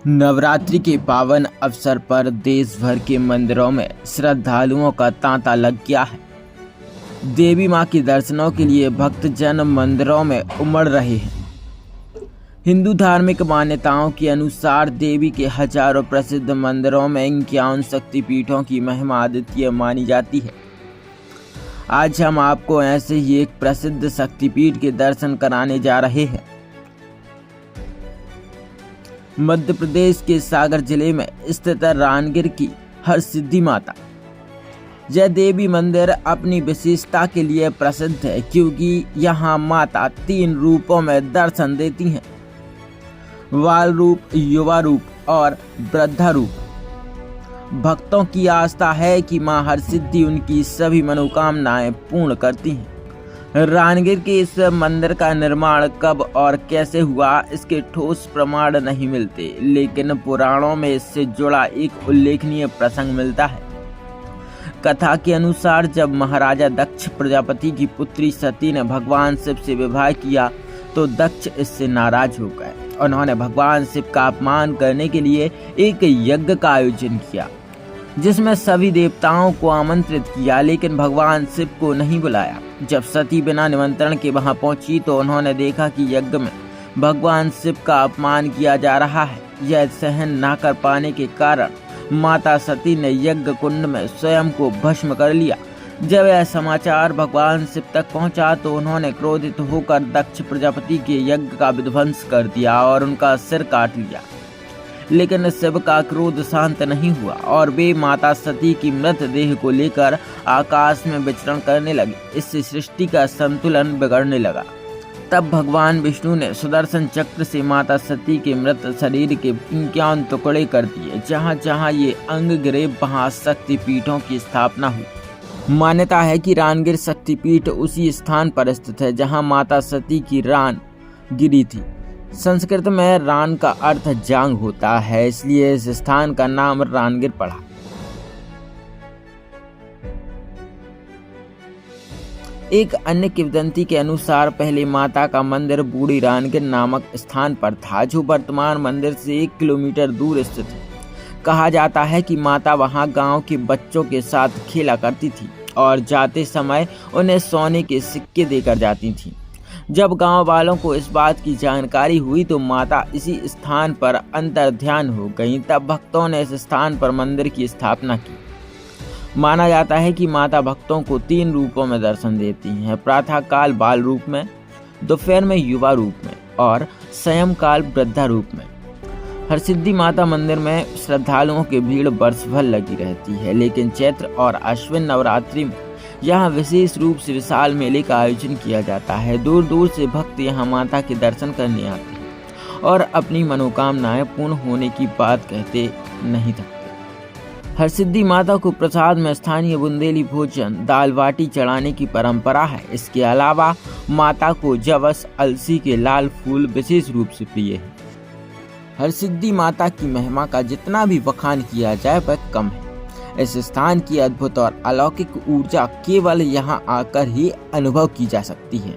नवरात्रि के पावन अवसर पर देश भर के मंदिरों में श्रद्धालुओं का तांता लग गया है। देवी मां के दर्शनों के लिए भक्तजन मंदिरों में उमड़ रहे हैं। हिंदू धार्मिक मान्यताओं के अनुसार देवी के हजारों प्रसिद्ध मंदिरों में 51 शक्तिपीठों की महिमा अद्वितीय मानी जाती है। आज हम आपको ऐसे ही एक प्रसिद्ध शक्तिपीठ के दर्शन कराने जा रहे हैं। मध्य प्रदेश के सागर जिले में स्थित रानगिर की हरसिद्धि माता यह देवी मंदिर अपनी विशेषता के लिए प्रसिद्ध है, क्योंकि यहाँ माता 3 रूपों में दर्शन देती हैं: बाल रूप, युवा रूप और वृद्धा रूप। भक्तों की आस्था है कि मां हरसिद्धि उनकी सभी मनोकामनाएं पूर्ण करती हैं। रानगिर के इस मंदिर का निर्माण कब और कैसे हुआ, इसके ठोस प्रमाण नहीं मिलते, लेकिन पुराणों में इससे जुड़ा एक उल्लेखनीय प्रसंग मिलता है। कथा के अनुसार जब महाराजा दक्ष प्रजापति की पुत्री सती ने भगवान शिव से विवाह किया तो दक्ष इससे नाराज हो गए। उन्होंने भगवान शिव का अपमान करने के लिए एक यज्ञ का आयोजन किया, जिसमें सभी देवताओं को आमंत्रित किया, लेकिन भगवान शिव को नहीं बुलाया। जब सती बिना निमंत्रण के वहां पहुंची तो उन्होंने देखा कि यज्ञ में भगवान शिव का अपमान किया जा रहा है। यह सहन न कर पाने के कारण माता सती ने यज्ञ कुंड में स्वयं को भस्म कर लिया। जब यह समाचार भगवान शिव तक पहुंचा तो उन्होंने क्रोधित होकर दक्ष प्रजापति के यज्ञ का विध्वंस कर दिया और उनका सिर काट लिया। लेकिन शिव का क्रोध शांत नहीं हुआ और वे माता सती की मृतदेह को लेकर आकाश में विचरण करने लगे। इससे सृष्टि का संतुलन बिगड़ने लगा। तब भगवान विष्णु ने सुदर्शन चक्र से माता सती के मृत शरीर के 51 टुकड़े कर दिए। जहाँ जहाँ ये अंग गिरे वहाँ शक्तिपीठों की स्थापना हुई। मान्यता है कि रानगिर शक्तिपीठ उसी स्थान पर स्थित है जहाँ माता सती की रान गिरी थी। संस्कृत में रान का अर्थ जांग होता है, इसलिए इस स्थान का नाम रानगिर पड़ा। एक अन्य किंवदंती के अनुसार पहले माता का मंदिर बूढ़ी रानगिर नामक स्थान पर था, जो वर्तमान मंदिर से 1 किलोमीटर दूर स्थित है। कहा जाता है कि माता वहां गांव के बच्चों के साथ खेला करती थी और जाते समय उन्हें सोने के सिक्के देकर जाती थी। जब गांव वालों को इस बात की जानकारी हुई तो माता इसी स्थान पर अंतर्ध्यान हो गईं। तब भक्तों ने इस स्थान पर मंदिर की स्थापना की। माना जाता है कि माता भक्तों को 3 रूपों में दर्शन देती हैं: प्रातः काल बाल रूप में, दोपहर में युवा रूप में और सायंकाल वृद्धा रूप में। हरसिद्धि माता मंदिर में श्रद्धालुओं की भीड़ वर्ष भर लगी रहती है, लेकिन चैत्र और अश्विन नवरात्रि में यहाँ विशेष रूप से विशाल मेले का आयोजन किया जाता है। दूर दूर से भक्त यहाँ माता के दर्शन करने आते हैं और अपनी मनोकामनाएं पूर्ण होने की बात कहते नहीं थकते। हरसिद्धि माता को प्रसाद में स्थानीय बुंदेली भोजन दाल बाटी चढ़ाने की परंपरा है। इसके अलावा माता को जवस अलसी के लाल फूल विशेष रूप से प्रिय है। हरसिद्धि माता की महिमा का जितना भी बखान किया जाए वह कम है। इस स्थान की अद्भुत और अलौकिक ऊर्जा केवल यहाँ आकर ही अनुभव की जा सकती है।